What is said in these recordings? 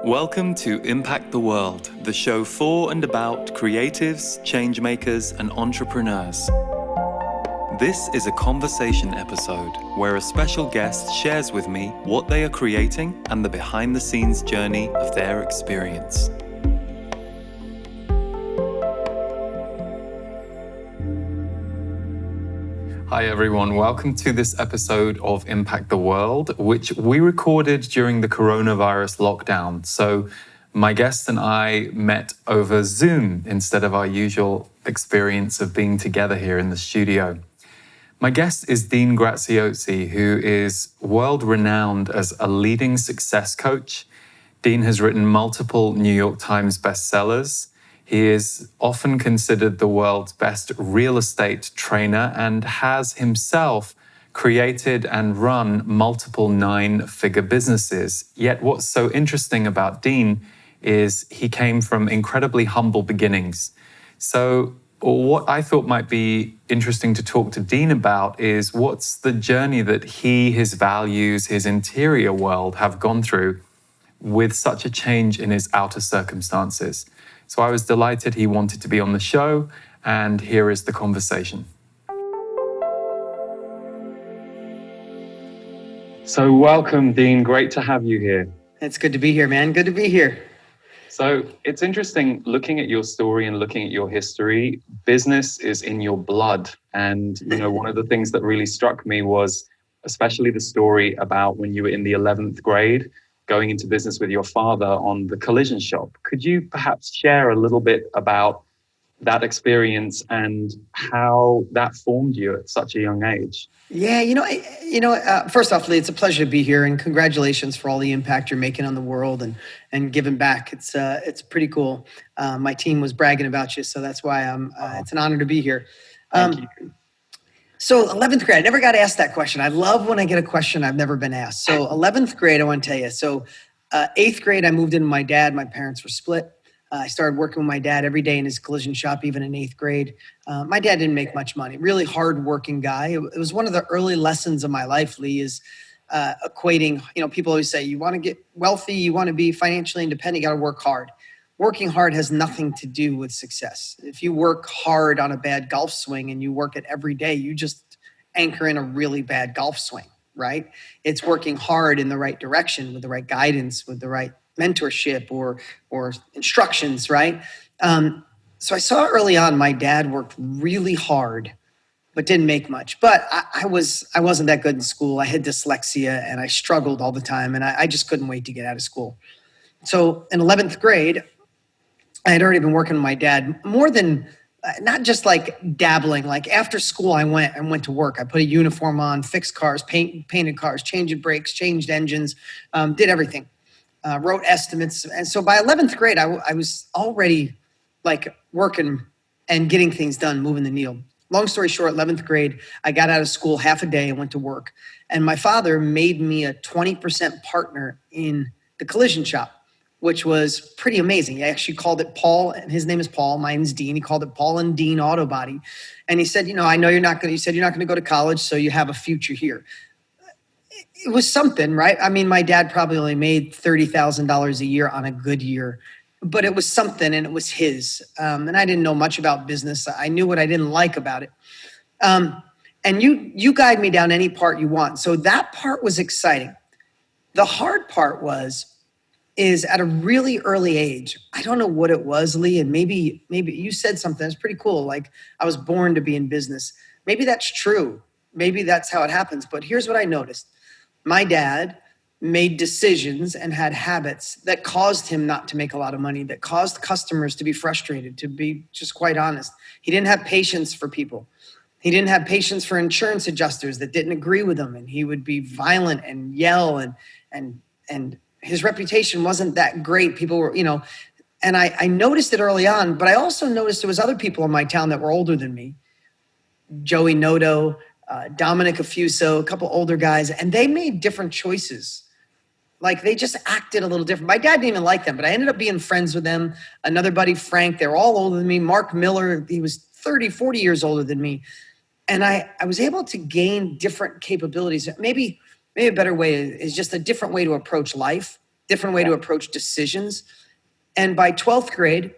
Welcome to Impact the World, the show for and about creatives, changemakers, and entrepreneurs. This is a conversation episode where a special guest shares with me what they are creating and the behind-the-scenes journey of their experience. Hi everyone, welcome to this episode of Impact the World, which we recorded during the coronavirus lockdown. So my guest and I met over Zoom instead of our usual experience of being together here in the studio. My guest is Dean Graziosi, who is world-renowned as a leading success coach. Dean has written multiple New York Times bestsellers. He is often considered the world's best real estate trainer and has himself created and run multiple nine-figure businesses. Yet what's so interesting about Dean is he came from incredibly humble beginnings. So what I thought might be interesting to talk to Dean about is what's the journey that he, his values, his interior world have gone through with such a change in his outer circumstances. So I was delighted he wanted to be on the show, and here is the conversation. So welcome, Dean. Great to have you here. It's good to be here, man. Good to be here. So it's interesting looking at your story and looking at your history. Business is in your blood. And, one of the things that really struck me was especially the story about when you were in the 11th grade, going into business with your father on the collision shop. Could you perhaps share a little bit about that experience and how that formed you at such a young age? Yeah, first off, Lee, it's a pleasure to be here, and congratulations for all the impact you're making on the world and giving back. It's pretty cool. My team was bragging about you, so that's why it's an honor to be here. Thank you. So 11th grade, I never got asked that question. I love when I get a question I've never been asked. So 11th grade, I want to tell you. So 8th grade, I moved in with my dad. My parents were split. I started working with my dad every day in his collision shop, even in 8th grade. My dad didn't make much money, really hard-working guy. It was one of the early lessons of my life, Lee, is equating, people always say, you want to get wealthy, you want to be financially independent, you got to work hard. Working hard has nothing to do with success. If you work hard on a bad golf swing and you work it every day, you just anchor in a really bad golf swing, right? It's working hard in the right direction with the right guidance, with the right mentorship or instructions, right? So I saw early on my dad worked really hard, but didn't make much. But I wasn't that good in school. I had dyslexia and I struggled all the time, and I just couldn't wait to get out of school. So in 11th grade, I had already been working with my dad more than, not just like dabbling, like after school I went to work. I put a uniform on, fixed cars, painted cars, changed brakes, changed engines, did everything, wrote estimates. And so by 11th grade, I was already like working and getting things done, moving the needle. Long story short, 11th grade, I got out of school half a day and went to work. And my father made me a 20% partner in the collision shop, which was pretty amazing. He actually called it Paul, and his name is Paul. Mine's Dean. He called it Paul and Dean Auto Body. And he said, I know you're not going to, you said you're not going to go to college, so you have a future here. It was something, right? I mean, my dad probably only made $30,000 a year on a good year, but it was something, and it was his. And I didn't know much about business. I knew what I didn't like about it. And you guide me down any part you want. So that part was exciting. The hard part is at a really early age. I don't know what it was, Lee, and maybe you said something that's pretty cool, like I was born to be in business. Maybe that's true. Maybe that's how it happens. But here's what I noticed. My dad made decisions and had habits that caused him not to make a lot of money, that caused customers to be frustrated, to be just quite honest. He didn't have patience for people. He didn't have patience for insurance adjusters that didn't agree with him, and he would be violent and yell and his reputation wasn't that great. People were, and I noticed it early on, but I also noticed there was other people in my town that were older than me. Joey Noto, Dominic Affuso, a couple older guys, and they made different choices. Like they just acted a little different. My dad didn't even like them, but I ended up being friends with them. Another buddy, Frank, they're all older than me. Mark Miller, he was 30, 40 years older than me. And I was able to gain different capabilities. Maybe a better way is just a different way to approach life. different way to approach decisions. And by 12th grade,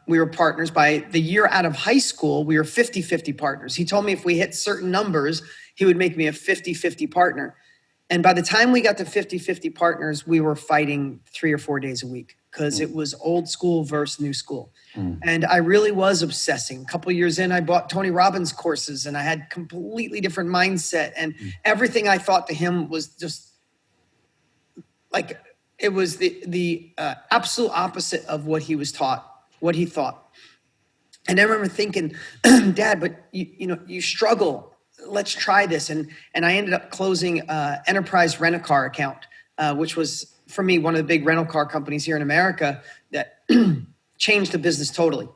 we were partners. By the year out of high school, we were 50-50 partners. He told me if we hit certain numbers, he would make me a 50-50 partner. And by the time we got to 50-50 partners, we were fighting 3 or 4 days a week because it was old school versus new school. And I really was obsessing. A couple of years in, I bought Tony Robbins courses and I had completely different mindset. And everything I thought to him was just like, it was the absolute opposite of what he was taught, what he thought. And I remember thinking, Dad, but you struggle. Let's try this. And I ended up closing Enterprise Rent-A-Car account, which was, for me, one of the big rental car companies here in America that changed the business totally.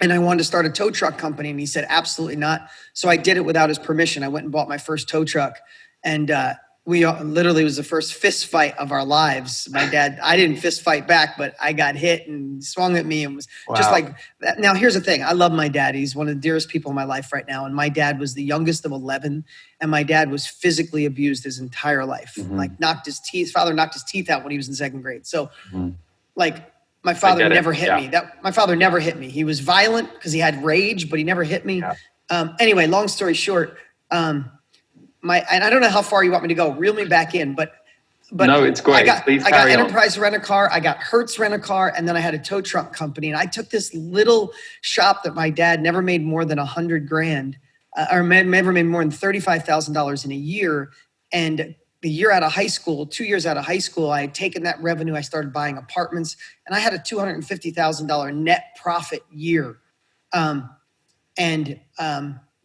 And I wanted to start a tow truck company. And he said, absolutely not. So I did it without his permission. I went and bought my first tow truck. And we literally, it was the first fist fight of our lives. My dad, I didn't fist fight back, but I got hit and swung at me and was just like that. Now, here's the thing. I love my dad. He's one of the dearest people in my life right now. And my dad was the youngest of 11. And my dad was physically abused his entire life. Like his father knocked his teeth out when he was in 2nd grade. So like my father never hit me. My father never hit me. He was violent because he had rage, but he never hit me. Anyway, long story short, and I don't know how far you want me to go. Reel me back in, but no, it's great. I got Enterprise Rent-A-Car, I got Hertz Rent-A-Car, and then I had a tow truck company. And I took this little shop that my dad never made more than $100,000, or never made more than $35,000 in a year. And the year out of high school, 2 years out of high school, I had taken that revenue. I started buying apartments, and I had a $250,000 net profit year.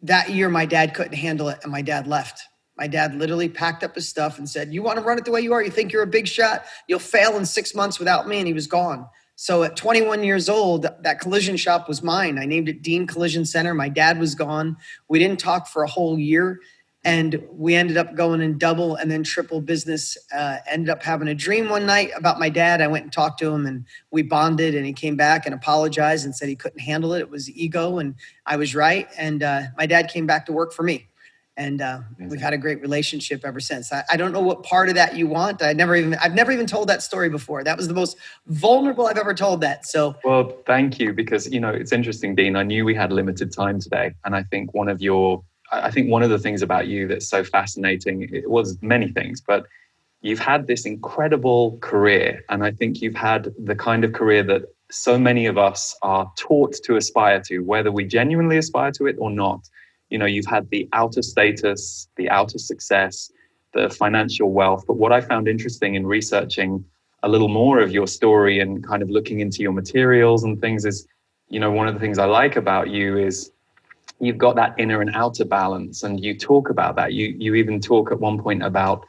That year, my dad couldn't handle it, and my dad left. My dad literally packed up his stuff and said, you want to run it the way you are? You think you're a big shot? You'll fail in 6 months without me. And he was gone. So at 21 years old, that collision shop was mine. I named it Dean Collision Center. My dad was gone. We didn't talk for a whole year. And we ended up going in double and then triple business. Ended up having a dream one night about my dad. I went and talked to him and we bonded, and he came back and apologized and said he couldn't handle it. It was ego, and I was right. And my dad came back to work for me. And we've had a great relationship ever since. I don't know what part of that you want. I've never even told that story before. That was the most vulnerable I've ever told that. So, well, thank you, because it's interesting, Dean. I knew we had limited time today, and I think one of the things about you that's so fascinating, it was many things, but you've had this incredible career, and I think you've had the kind of career that so many of us are taught to aspire to, whether we genuinely aspire to it or not. You've had the outer status, the outer success, the financial wealth. But what I found interesting in researching a little more of your story and kind of looking into your materials and things is, one of the things I like about you is you've got that inner and outer balance, and you talk about that. You even talk at one point about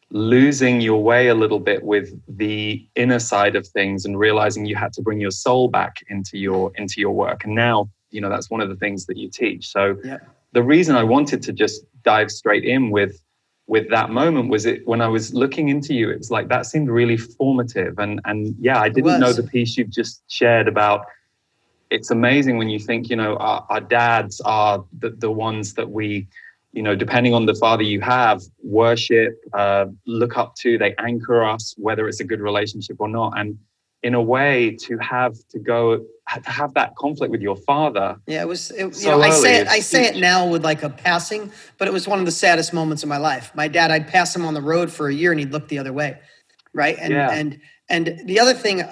losing your way a little bit with the inner side of things and realizing you had to bring your soul back into your work. And now, that's one of the things that you teach. So the reason I wanted to just dive straight in with that moment was when I was looking into you, it was like, that seemed really formative. And I didn't know the piece you've just shared about. It's amazing when you think, our dads are the ones that we, depending on the father you have, worship, look up to, they anchor us, whether it's a good relationship or not. And in a way, to have that conflict with your father. Yeah, I say it now with like a passing, but it was one of the saddest moments of my life. My dad, I'd pass him on the road for a year and he'd look the other way. Right. And the other thing,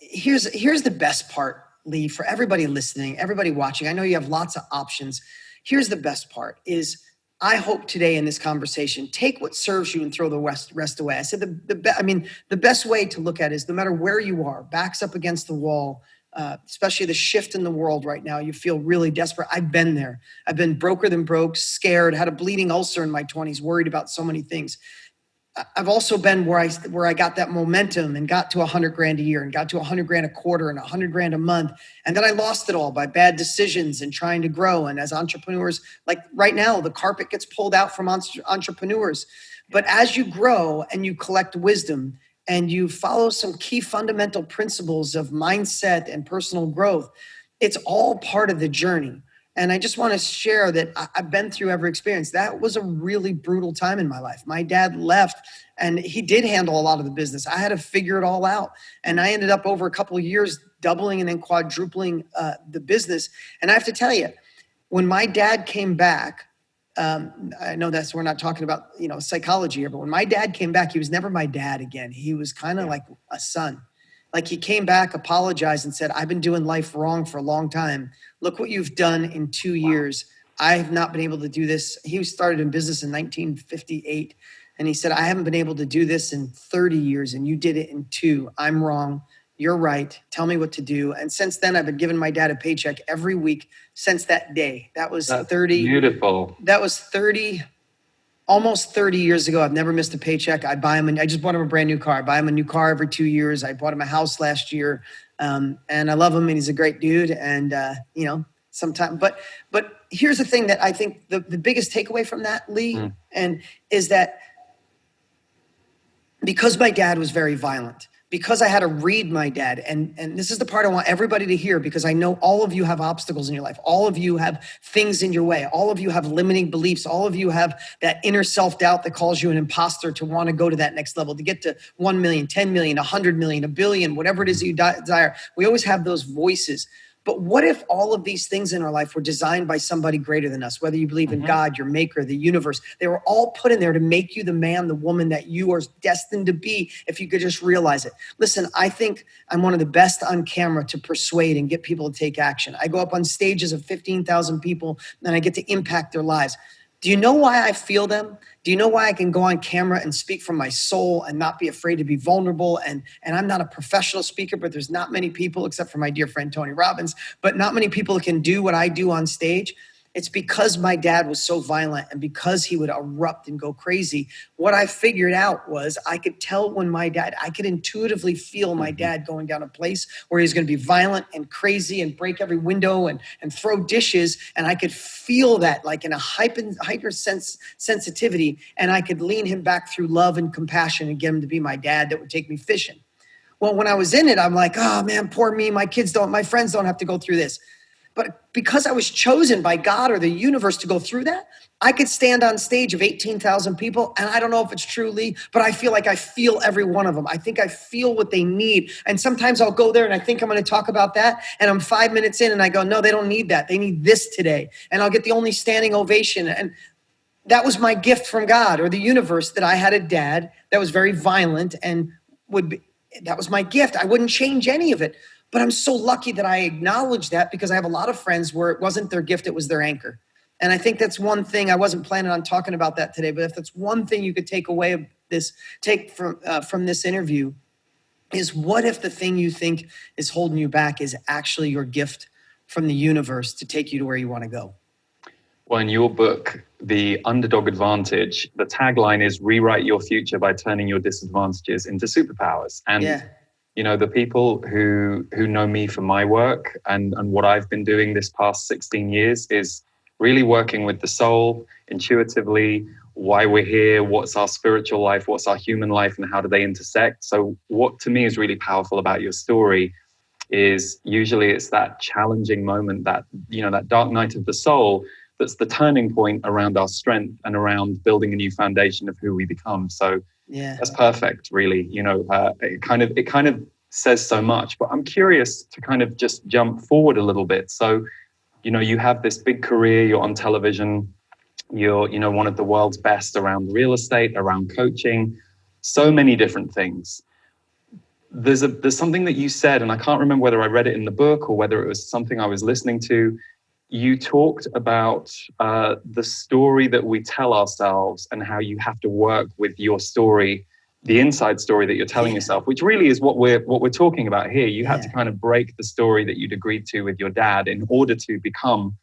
here's the best part, Lee, for everybody listening, everybody watching. I know you have lots of options. Here's the best part is, I hope today in this conversation, take what serves you and throw the rest away. I said the best way to look at it is, no matter where you are, backs up against the wall, especially the shift in the world right now, you feel really desperate. I've been there. I've been broker than broke, scared, had a bleeding ulcer in my 20s, worried about so many things. I've also been where I got that momentum and got to $100,000 a year and got to $100,000 a quarter and $100,000 a month. And then I lost it all by bad decisions and trying to grow. And as entrepreneurs, like right now, the carpet gets pulled out from entrepreneurs. But as you grow and you collect wisdom and you follow some key fundamental principles of mindset and personal growth, it's all part of the journey. And I just want to share that I've been through every experience. That was a really brutal time in my life. My dad left and he did handle a lot of the business. I had to figure it all out. And I ended up over a couple of years doubling and then quadrupling the business. And I have to tell you, when my dad came back, I know we're not talking about, psychology here, but when my dad came back, he was never my dad again. He was kind of like a son. Like he came back, apologized and said, I've been doing life wrong for a long time. Look what you've done in 2 years. I have not been able to do this. He started in business in 1958. And he said, I haven't been able to do this in 30 years and you did it in 2. I'm wrong. You're right. Tell me what to do. And since then, I've been giving my dad a paycheck every week since that day. That's 30. Beautiful. That was almost 30 years ago. I've never missed a paycheck. I just bought him a brand new car. I buy him a new car every 2 years. I bought him a house last year. And I love him and he's a great dude. And, sometimes, but here's the thing that I think the biggest takeaway from that, Lee, and is that because my dad was very violent, because I had to read my dad, and this is the part I want everybody to hear, because I know all of you have obstacles in your life. All of you have things in your way. All of you have limiting beliefs. All of you have that inner self-doubt that calls you an imposter to want to go to that next level, to get to 1 million, 10 million, 100 million, a billion, whatever it is that you desire. We always have those voices. But what if all of these things in our life were designed by somebody greater than us? Whether you believe in God, your maker, the universe, they were all put in there to make you the man, the woman that you are destined to be, if you could just realize it. Listen, I think I'm one of the best on camera to persuade and get people to take action. I go up on stages of 15,000 people and I get to impact their lives. Do you know why I feel them? Do you know why I can go on camera and speak from my soul and not be afraid to be vulnerable? And I'm not a professional speaker, but there's not many people, except for my dear friend Tony Robbins, but not many people can do what I do on stage. It's because my dad was so violent and because he would erupt and go crazy. What I figured out was I could tell when I could intuitively feel my dad going down a place where he's going to be violent and crazy and break every window and throw dishes. And I could feel that like in a hyper sensitivity. And I could lean him back through love and compassion and get him to be my dad that would take me fishing. Well, when I was in it, I'm like, oh man, poor me. My friends don't have to go through this. But because I was chosen by God or the universe to go through that, I could stand on stage of 18,000 people. And I don't know if it's true, Lee, but I feel like I feel every one of them. I think I feel what they need. And sometimes I'll go there and I think I'm going to talk about that. And I'm 5 minutes in and I go, no, they don't need that. They need this today. And I'll get the only standing ovation. And that was my gift from God or the universe, that I had a dad that was very violent and that was my gift. I wouldn't change any of it. But I'm so lucky that I acknowledge that, because I have a lot of friends where it wasn't their gift, it was their anchor. And I think that's one thing. I wasn't planning on talking about that today, but if that's one thing you could take from this interview, is what if the thing you think is holding you back is actually your gift from the universe to take you to where you want to go? Well, in your book, The Underdog Advantage, the tagline is rewrite your future by turning your disadvantages into superpowers. And the people who know me for my work and what I've been doing this past 16 years is really working with the soul intuitively, why we're here, what's our spiritual life, what's our human life, and how do they intersect. So what to me is really powerful about your story is usually it's that challenging moment, that dark night of the soul, that's the turning point around our strength and around building a new foundation of who we become. So that's perfect, really. It kind of says so much, but I'm curious to kind of just jump forward a little bit. So, you have this big career, you're on television, you're, one of the world's best around real estate, around coaching, so many different things. There's something that you said, and I can't remember whether I read it in the book or whether it was something I was listening to. You talked about the story that we tell ourselves and how you have to work with your story, the inside story that you're telling yourself, which really is what we're talking about here. You had to kind of break the story that you'd agreed to with your dad in order to become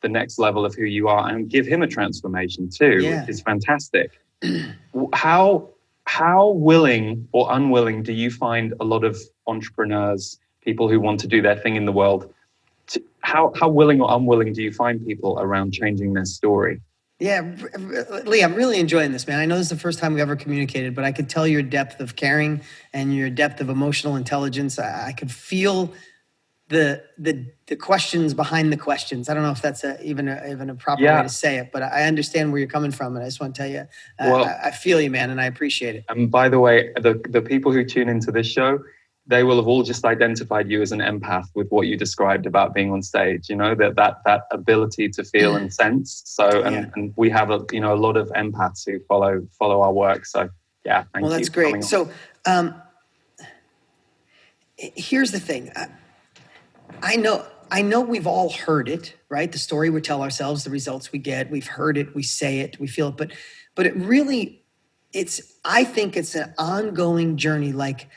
the next level of who you are and give him a transformation too, which is fantastic. How willing or unwilling do you find a lot of entrepreneurs, people who want to do their thing in the world, how willing or unwilling do you find people around changing their story? Yeah, Lee, I'm really enjoying this, man. I know this is the first time we've ever communicated, but I could tell your depth of caring and your depth of emotional intelligence. I could feel the questions behind the questions. I don't know if that's even a proper way Yeah. to say it, but I understand where you're coming from, and I just want to tell you, Well, I feel you, man, and I appreciate it. And by the way, the people who tune into this show, they will have all just identified you as an empath with what you described about being on stage. You know, that ability to feel and sense. So, and we have a lot of empaths who follow our work. So, yeah, thank you. Well, that's great. So, here's the thing. I know we've all heard it, right? The story we tell ourselves, the results we get. We've heard it, we say it, we feel it, but it really, I think it's an ongoing journey. Like,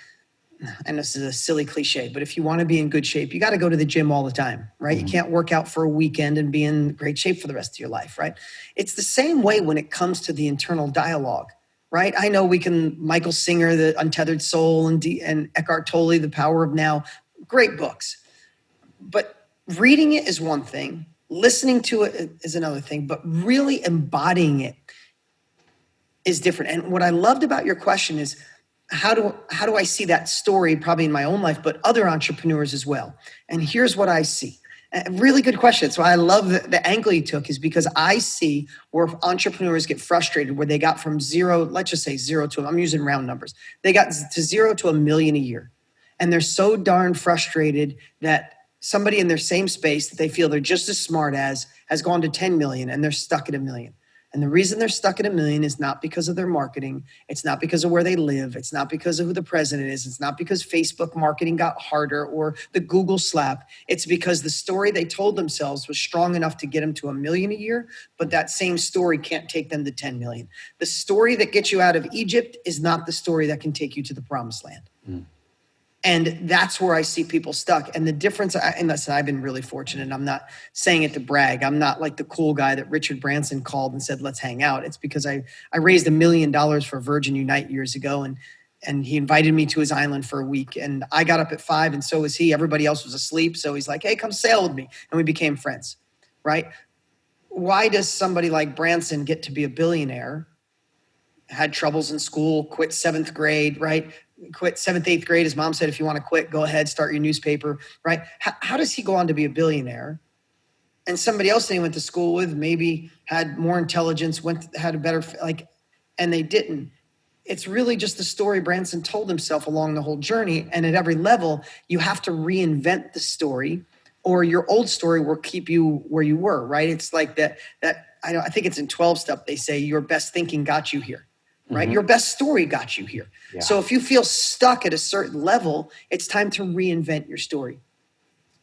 I know this is a silly cliche, but if you want to be in good shape, you got to go to the gym all the time, right? You can't work out for a weekend and be in great shape for the rest of your life, right? It's the same way when it comes to the internal dialogue, right? I know Michael Singer, The Untethered Soul, and Eckhart Tolle, The Power of Now, great books. But reading it is one thing, listening to it is another thing, but really embodying it is different. And what I loved about your question is, how do I see that story, probably in my own life, but other entrepreneurs as well? And here's what I see. A really good question. So I love the angle you took, is because I see where entrepreneurs get frustrated, where they got from zero, let's just say zero to, I'm using round numbers. They got to 0 to $1 million a year. And they're so darn frustrated that somebody in their same space that they feel they're just as smart as has gone to 10 million, and they're stuck at $1 million. And the reason they're stuck at $1 million is not because of their marketing. It's not because of where they live. It's not because of who the president is. It's not because Facebook marketing got harder or the Google slap. It's because the story they told themselves was strong enough to get them to $1 million a year, but that same story can't take them to 10 million. The story that gets you out of Egypt is not the story that can take you to the promised land. And that's where I see people stuck. And the difference, and listen, I've been really fortunate. And I'm not saying it to brag. I'm not like the cool guy that Richard Branson called and said, let's hang out. It's because I raised $1 million for Virgin Unite years ago. And he invited me to his island for a week. And I got up at 5, and so was he. Everybody else was asleep. So he's like, hey, come sail with me. And we became friends, right? Why does somebody like Branson get to be a billionaire, had troubles in school, quit 7th grade, right? Quit 7th, 8th grade. His mom said, if you want to quit, go ahead, start your newspaper, right? How does he go on to be a billionaire? And somebody else that he went to school with maybe had more intelligence, had a better, and they didn't. It's really just the story Branson told himself along the whole journey. And at every level, you have to reinvent the story, or your old story will keep you where you were, right? It's like that I think it's in 12 step, they say your best thinking got you here. Right? Your best story got you here. Yeah. So if you feel stuck at a certain level, it's time to reinvent your story.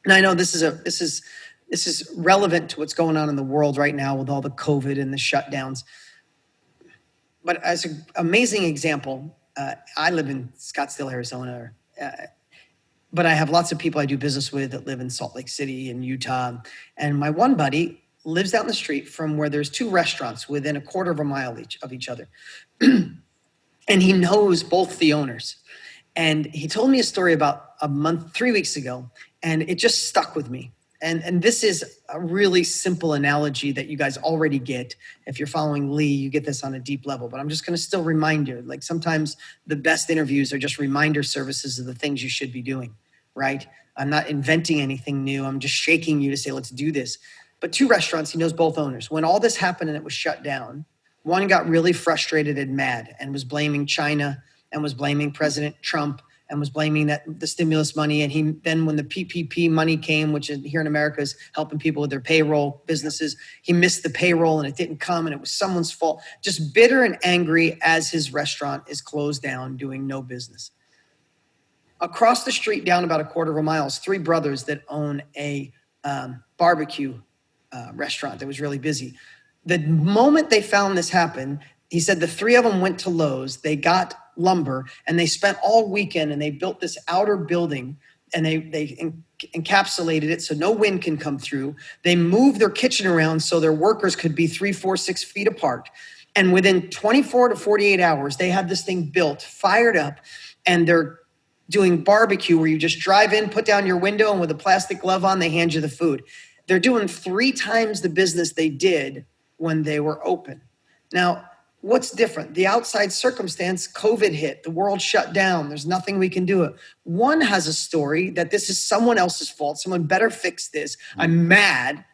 And I know this is relevant to what's going on in the world right now with all the COVID and the shutdowns. But as an amazing example, I live in Scottsdale, Arizona, but I have lots of people I do business with that live in Salt Lake City and Utah. And my one buddy lives down the street from where there's 2 restaurants within a quarter of a mile of each other. And he knows both the owners. And he told me a story about 3 weeks ago, and it just stuck with me. And this is a really simple analogy that you guys already get. If you're following Lee, you get this on a deep level, but I'm just going to still remind you, like sometimes the best interviews are just reminder services of the things you should be doing, right? I'm not inventing anything new. I'm just shaking you to say, let's do this. But 2 restaurants, he knows both owners. When all this happened and it was shut down, one got really frustrated and mad and was blaming China and was blaming President Trump and was blaming the stimulus money. And then when the PPP money came, which here in America is helping people with their payroll businesses, he missed the payroll and it didn't come and it was someone's fault. Just bitter and angry as his restaurant is closed down, doing no business. Across the street, down about a quarter of a mile, is 3 brothers that own a barbecue restaurant that was really busy. The moment they found this happen, he said the 3 of them went to Lowe's, they got lumber, and they spent all weekend and they built this outer building and they encapsulated it so no wind can come through. They moved their kitchen around so their workers could be 3, 4, 6 feet apart. And within 24 to 48 hours, they had this thing built, fired up, and they're doing barbecue where you just drive in, put down your window, and with a plastic glove on, they hand you the food. They're doing 3 times the business they did when they were open. Now, what's different? The outside circumstance, COVID hit, the world shut down. There's nothing we can do. It. One has a story that this is someone else's fault. Someone better fix this. I'm mad.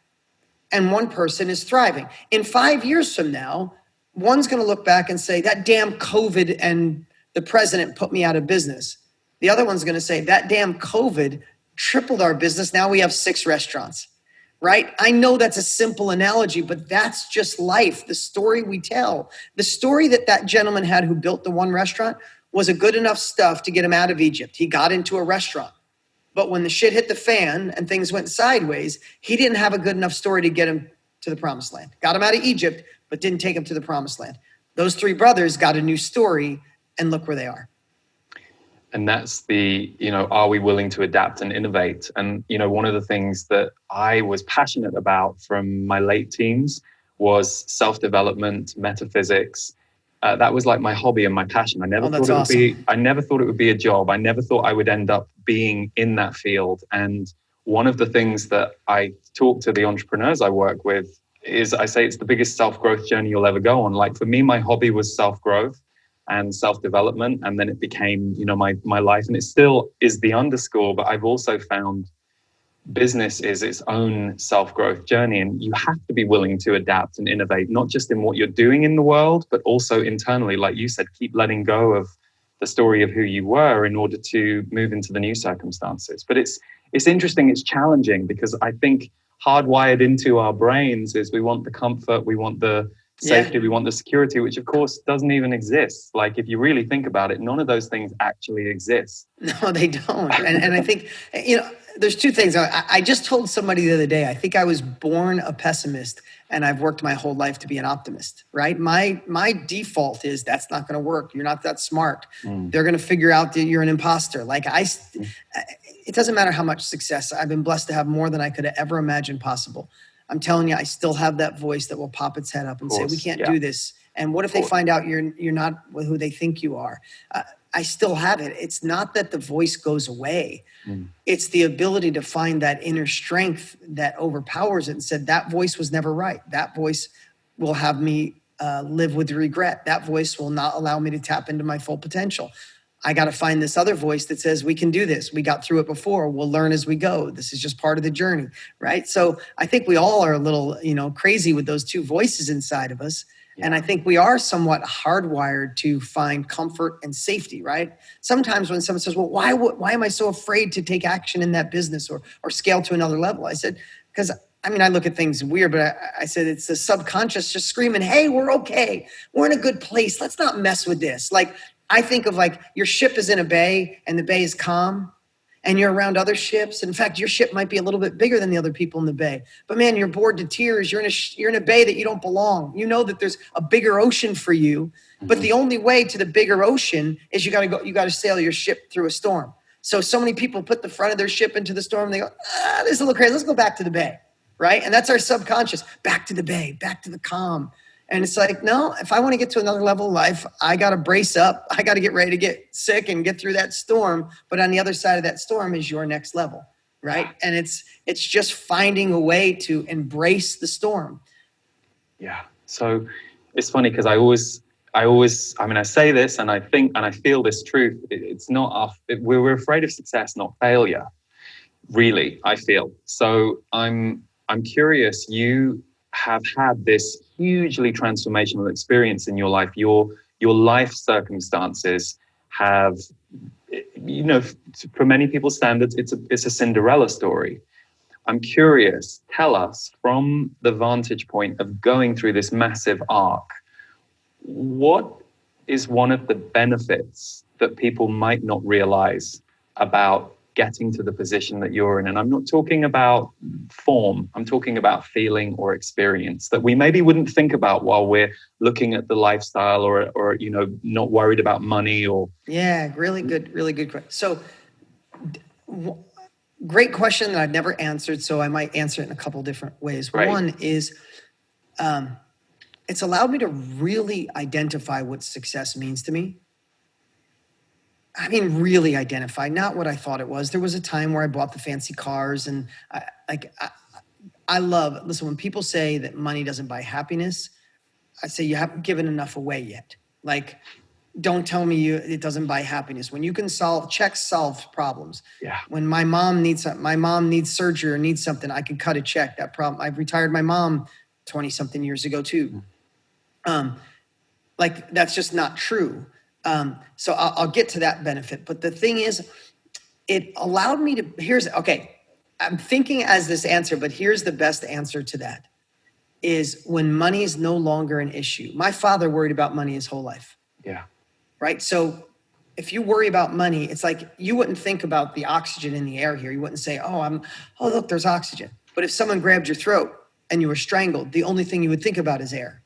And one person is thriving. In 5 years from now, one's going to look back and say, that damn COVID and the president put me out of business. The other one's going to say, that damn COVID tripled our business. Now we have 6 restaurants, right? I know that's a simple analogy, but that's just life. The story we tell, the story that gentleman had who built the one restaurant was a good enough stuff to get him out of Egypt. He got into a restaurant. But when the shit hit the fan and things went sideways, he didn't have a good enough story to get him to the promised land. Got him out of Egypt, but didn't take him to the promised land. Those 3 brothers got a new story, and look where they are. And that's the, are we willing to adapt and innovate? And, one of the things that I was passionate about from my late teens was self-development, metaphysics. That was like my hobby and my passion. I never thought it would be a job. I never thought I would end up being in that field. And one of the things that I talk to the entrepreneurs I work with is I say it's the biggest self-growth journey you'll ever go on. Like for me, my hobby was self-growth and self-development. And then it became, my life, and it still is the underscore, but I've also found business is its own self-growth journey, and you have to be willing to adapt and innovate, not just in what you're doing in the world, but also internally. Like you said, keep letting go of the story of who you were in order to move into the new circumstances. But it's interesting, it's challenging, because I think hardwired into our brains is we want the comfort, we want the safety, we want the security, which of course doesn't even exist. Like if you really think about it, none of those things actually exist. No, they don't. And I think, there's 2 things. I just told somebody the other day, I think I was born a pessimist and I've worked my whole life to be an optimist, right? My default is that's not going to work. You're not that smart. They're going to figure out that you're an imposter. It doesn't matter how much success. I've been blessed to have more than I could have ever imagined possible. I'm telling you, I still have that voice that will pop its head up and say, we can't do this. And what if they find out you're not who they think you are? I still have it. It's not that the voice goes away. It's the ability to find that inner strength that overpowers it and said, that voice was never right. That voice will have me live with regret. That voice will not allow me to tap into my full potential. I got to find this other voice that says, we can do this. We got through it before. We'll learn as we go. This is just part of the journey, right? So I think we all are a little, crazy with those 2 voices inside of us. And I think we are somewhat hardwired to find comfort and safety, right? Sometimes when someone says, well, why am I so afraid to take action in that business or scale to another level? I said, because I look at things weird, but I said, it's the subconscious just screaming, hey, we're okay. We're in a good place. Let's not mess with this. Like, I think of like your ship is in a bay and the bay is calm and you're around other ships. In fact, your ship might be a little bit bigger than the other people in the bay. But man, you're bored to tears. You're in a bay that you don't belong. You know that there's a bigger ocean for you, but the only way to the bigger ocean is you got to sail your ship through a storm. So many people put the front of their ship into the storm and they go, this is a little crazy. Let's go back to the bay, right? And that's our subconscious. Back to the bay, back to the calm. And it's like, no, if I want to get to another level of life, I got to brace up. I got to get ready to get sick and get through that storm. But on the other side of that storm is your next level, right? And it's just finding a way to embrace the storm. Yeah. So it's funny because I say this and I think and I feel this truth. It's not we're afraid of success, not failure. Really, I feel. So I'm curious. You have had this hugely transformational experience in your life. Your life circumstances have, for many people's standards, it's a Cinderella story. I'm curious, tell us from the vantage point of going through this massive arc, what is one of the benefits that people might not realize about getting to the position that you're in? And I'm not talking about form, I'm talking about feeling or experience that we maybe wouldn't think about while we're looking at the lifestyle or not worried about money or... Yeah, really good question. So great question that I've never answered, so I might answer it in a couple different ways. Right. One is it's allowed me to really identify what success means to me. Really identify, not what I thought it was. There was a time where I bought the fancy cars and I listen, when people say that money doesn't buy happiness, I say you haven't given enough away yet. Like, don't tell me it doesn't buy happiness. When you can checks solve problems. Yeah. When my mom needs surgery or needs something, I can cut a check. That problem. I've retired my mom 20 something years ago too. Like that's just not true. So I'll get to that benefit. But the thing is, it allowed me to, I'm thinking as this answer, but here's the best answer to that is when money is no longer an issue. My father worried about money his whole life. Yeah. Right? So if you worry about money, it's like you wouldn't think about the oxygen in the air here. You wouldn't say, oh, look, there's oxygen. But if someone grabbed your throat and you were strangled, the only thing you would think about is air.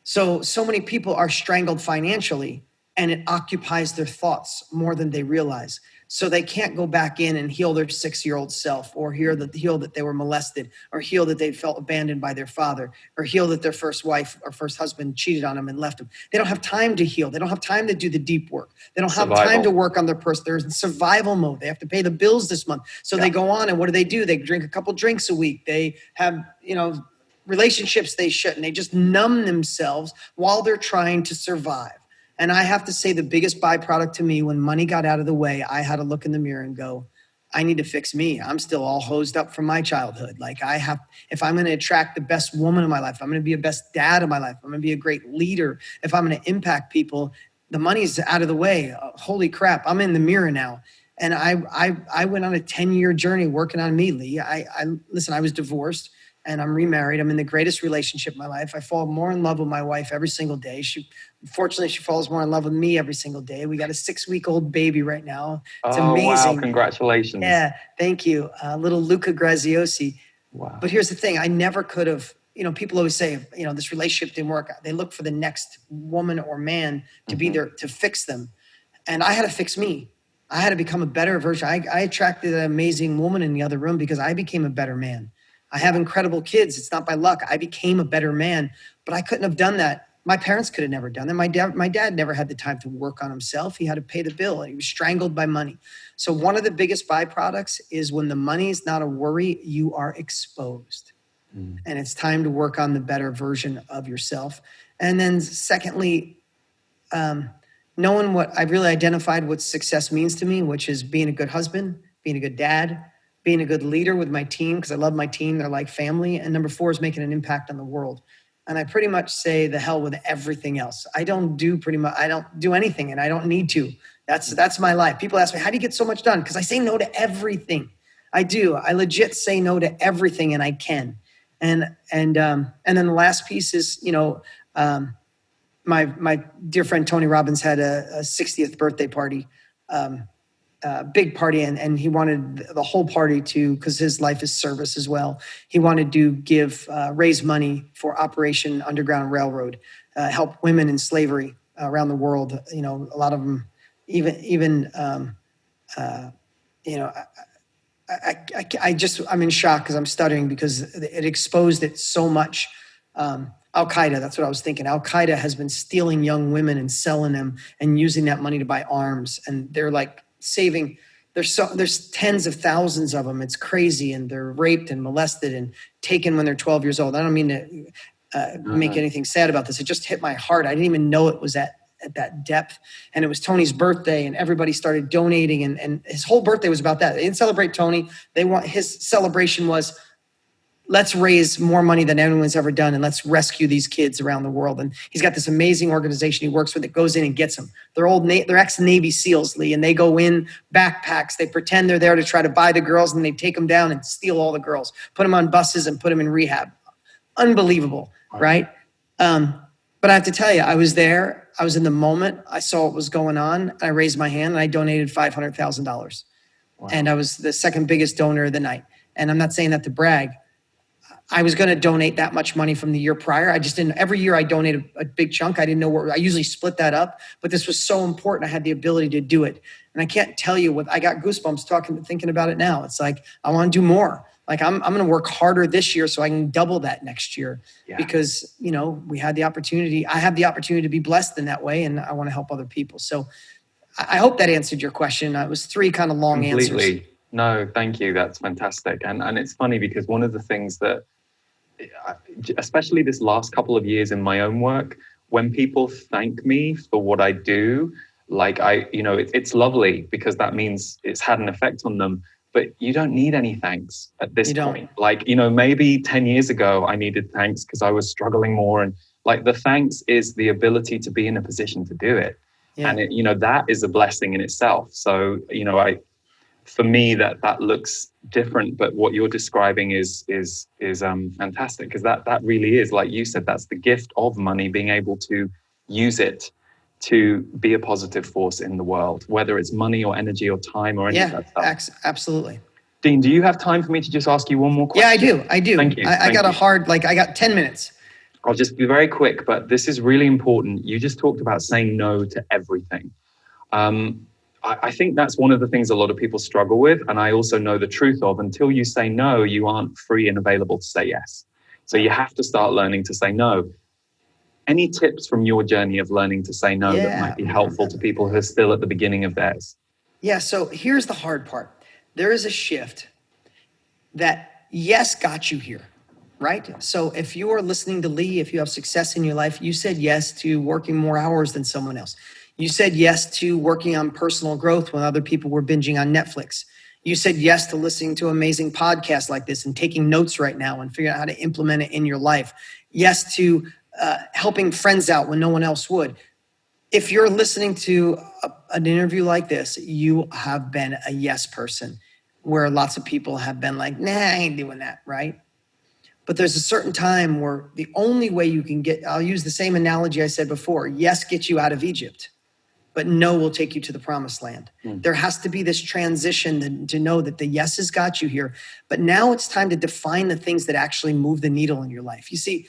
So many people are strangled financially and it occupies their thoughts more than they realize. So they can't go back in and heal their 6-year-old self or heal that they were molested or heal that they felt abandoned by their father or heal that their first wife or first husband cheated on them and left them. They don't have time to heal. They don't have time to do the deep work. They don't have time to work on their person. They're in survival mode. They have to pay the bills this month. So they go on and what do? They drink a couple drinks a week. They have, relationships they shouldn't. They just numb themselves while they're trying to survive. And I have to say the biggest byproduct to me when money got out of the way, I had to look in the mirror and go, I need to fix me. I'm still all hosed up from my childhood. Like if I'm going to attract the best woman in my life, I'm going to be a best dad in my life. I'm going to be a great leader. If I'm going to impact people, the money's out of the way. Holy crap. I'm in the mirror now. And I went on a 10-year journey working on me, Lee. Listen, I was divorced. And I'm remarried. I'm in the greatest relationship in my life. I fall more in love with my wife every single day. Fortunately, she falls more in love with me every single day. We got a 6-week-old baby right now. It's amazing. Wow, congratulations. Yeah, thank you. Little Luca Graziosi. Wow. But here's the thing. I never could have, people always say, this relationship didn't work. They look for the next woman or man to be there to fix them. And I had to fix me. I had to become a better version. I attracted an amazing woman in the other room because I became a better man. I have incredible kids. It's not by luck. I became a better man, but I couldn't have done that. My parents could have never done that. My dad never had the time to work on himself. He had to pay the bill and he was strangled by money. So one of the biggest byproducts is when the money is not a worry, you are exposed. And it's time to work on the better version of yourself. And then secondly, knowing what I've really identified what success means to me, which is being a good husband, being a good dad, being a good leader with my team, because I love my team. They're like family. And number 4 is making an impact on the world. And I pretty much say the hell with everything else. I don't do anything and I don't need to. That's my life. People ask me, how do you get so much done? Because I say no to everything. I do. I legit say no to everything and I can. And then the last piece is, my dear friend Tony Robbins had a 60th birthday party. Big party and he wanted the whole party to, because his life is service as well. He wanted to raise money for Operation Underground Railroad, help women in slavery around the world. A lot of them I'm in shock because I'm stuttering because it exposed it so much. Al-Qaeda, that's what I was thinking. Al-Qaeda has been stealing young women and selling them and using that money to buy arms. And they're like saving, there's tens of thousands of them. It's crazy. And they're raped and molested and taken when they're 12 years old. I don't mean to make anything sad about this. It just hit my heart. I didn't even know it was at that depth. And it was Tony's birthday and everybody started donating. And his whole birthday was about that. They didn't celebrate Tony. His celebration was, let's raise more money than anyone's ever done and let's rescue these kids around the world. And he's got this amazing organization he works with that goes in and gets them. They're ex-Navy SEALs, Lee, and they go in backpacks. They pretend they're there to try to buy the girls and they take them down and steal all the girls, put them on buses and put them in rehab. Unbelievable, right? But I have to tell you, I was there. I was in the moment. I saw what was going on. I raised my hand and I donated $500,000. Wow. And I was the second biggest donor of the night. And I'm not saying that to brag. I was going to donate that much money from the year prior. I just didn't. Every year I donate a big chunk. I didn't know where. I usually split that up, but this was so important. I had the ability to do it, and I can't tell you what. I got goosebumps thinking about it now. It's like I want to do more. Like I'm going to work harder this year so I can double that next year because we had the opportunity. I have the opportunity to be blessed in that way, and I want to help other people. So I hope that answered your question. It was 3 kind of long answers. No, thank you. That's fantastic. And it's funny because one of the things that especially this last couple of years in my own work, when people thank me for what I do, like it's lovely because that means it's had an effect on them. But you don't need any thanks at this point. Like, maybe 10 years ago, I needed thanks because I was struggling more. And like the thanks is the ability to be in a position to do it. Yeah. And, that is a blessing in itself. So, for me, that looks different. But what you're describing is fantastic, because that really is, like you said, that's the gift of money, being able to use it to be a positive force in the world, whether it's money or energy or time or any of that stuff. Absolutely. Dean, do you have time for me to just ask you one more question? Yeah, I do. Thank you. I got 10 minutes. I'll just be very quick, but this is really important. You just talked about saying no to everything. I think that's one of the things a lot of people struggle with. And I also know the truth of, until you say no, you aren't free and available to say yes. So you have to start learning to say no. Any tips from your journey of learning to say no that might be helpful to people who are still at the beginning of theirs? Yeah, so here's the hard part. There is a shift that yes got you here, right? So if you are listening to Lee, if you have success in your life, you said yes to working more hours than someone else. You said yes to working on personal growth when other people were binging on Netflix. You said yes to listening to amazing podcasts like this and taking notes right now and figuring out how to implement it in your life. Yes to helping friends out when no one else would. If you're listening to an interview like this, you have been a yes person, where lots of people have been like, nah, I ain't doing that, right? But there's a certain time where the only way you can I'll use the same analogy I said before, yes gets you out of Egypt, but no will take you to the promised land. There has to be this transition to know that the yes has got you here, but now it's time to define the things that actually move the needle in your life. You see,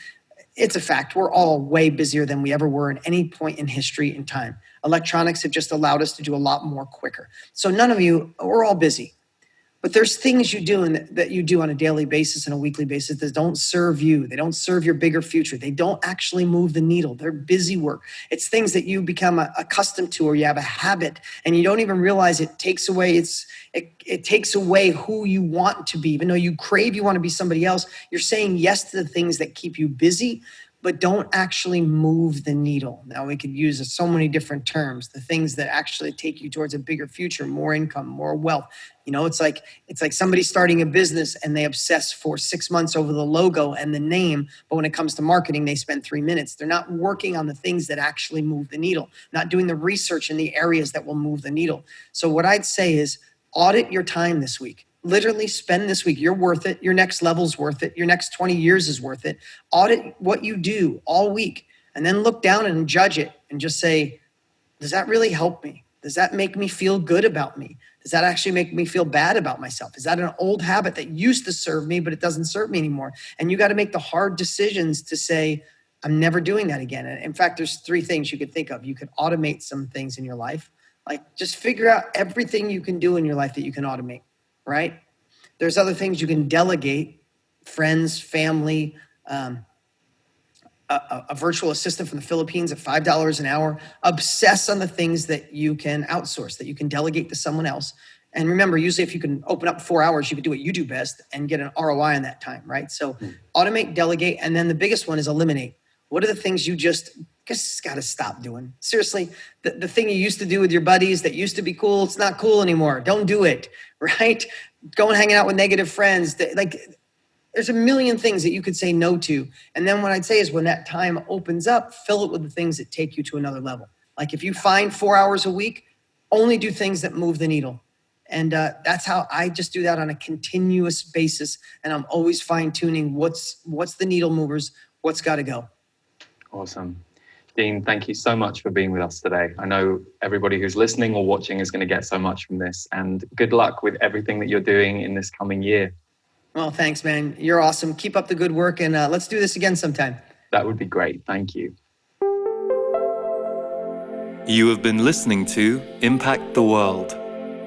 it's a fact. We're all way busier than we ever were at any point in history and time. Electronics have just allowed us to do a lot more quicker. So we're all busy. But there's things you do that you do on a daily basis and a weekly basis that don't serve you. They don't serve your bigger future. They don't actually move the needle. They're busy work. It's things that you become accustomed to, or you have a habit and you don't even realize it takes away. It takes away who you want to be. Even though you want to be somebody else, you're saying yes to the things that keep you busy, but don't actually move the needle. Now we could use so many different terms, the things that actually take you towards a bigger future, more income, more wealth. It's like somebody starting a business and they obsess for 6 months over the logo and the name, but when it comes to marketing, they spend 3 minutes. They're not working on the things that actually move the needle, not doing the research in the areas that will move the needle. So what I'd say is audit your time this week. Literally spend this week. You're worth it. Your next level's worth it. Your next 20 years is worth it. Audit what you do all week and then look down and judge it and just say, does that really help me? Does that make me feel good about me? Does that actually make me feel bad about myself? Is that an old habit that used to serve me, but it doesn't serve me anymore? And you got to make the hard decisions to say, I'm never doing that again. And in fact, there's 3 things you could think of. You could automate some things in your life. Like just figure out everything you can do in your life that you can automate. Right? There's other things you can delegate, friends, family, a virtual assistant from the Philippines at $5 an hour. Obsess on the things that you can outsource, that you can delegate to someone else. And remember, usually if you can open up 4 hours, you can do what you do best and get an ROI on that time, right? So automate, delegate, and then the biggest one is eliminate. What are the things you just got to stop doing? Seriously, the thing you used to do with your buddies that used to be cool, it's not cool anymore. Don't do it, right? Going hanging out with negative friends. There's a million things that you could say no to. And then what I'd say is when that time opens up, fill it with the things that take you to another level. Like if you find 4 hours a week, only do things that move the needle. And that's how I just do that on a continuous basis. And I'm always fine tuning what's the needle movers, what's got to go. Awesome. Dean, thank you so much for being with us today. I know everybody who's listening or watching is going to get so much from this, and good luck with everything that you're doing in this coming year. Well, thanks, man. You're awesome. Keep up the good work, and let's do this again sometime. That would be great. Thank you. You have been listening to Impact the World.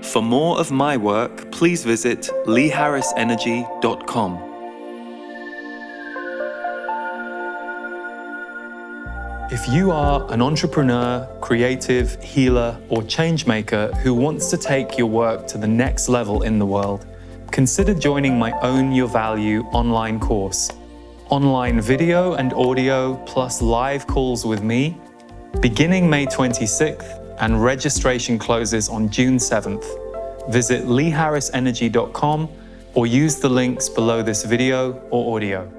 For more of my work, please visit leeharrisenergy.com. If you are an entrepreneur, creative, healer, or change maker who wants to take your work to the next level in the world, consider joining my Own Your Value online course. online video and audio plus live calls with me, beginning May 26th, and registration closes on June 7th. Visit leeharrisenergy.com or use the links below this video or audio.